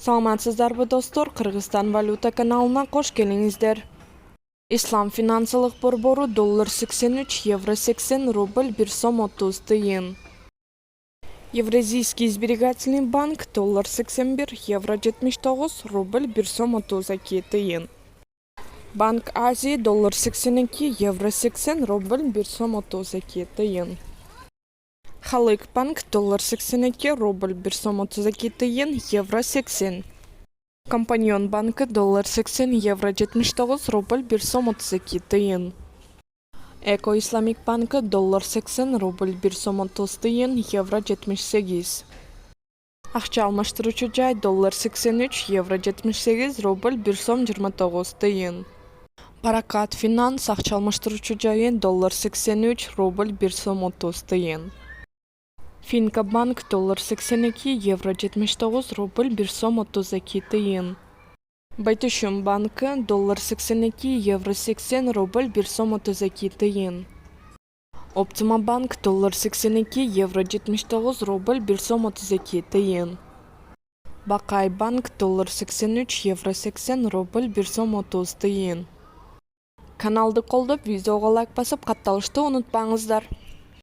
Саламатсыздарбы достор, Кыргызстан валюта каналына кош келиңиздер. Ислам финансылык борбору доллар 83, евро 80, рубль 1 сом 30 тыйын. Евразийский сберегательный банк доллар 81, евро 79, рубль 1 сом 32 тыйын. Банк Азии доллар 82, евро 80, рубль 1 сом 32 тыйын. Халык банк доллар 82, рубль 1 сом 32 тыйын, евро 80. Компаньон банкы доллар 80, евро 79, рубль 1 сом 32 тыйын. Эко Исламик банкы доллар 80, рубль 1 сом 30 тыйын, евро 78. Акча алмаштыруучу жай доллар 83, евро 78, рубль 1 сом 29 тыйын. Паракат финанс акча алмаштыруучу жайы доллар 83, рубль 1 сом 30 тыйын. Финка банк доллар 82, евро 79, рубль 1 сом 32 тыйын. Байтушум банкы доллар 82, евро 80, рубль 1 сом 32 тыйын. Оптима банк доллар 82, евро 79, рубль 1 сом 32 тыйын. Бакай банк доллар 83, евро 80, рубль 1 сом 30 тыйын. Каналды колдоп, видеого лайк басып, катталышты унутпаңыздар.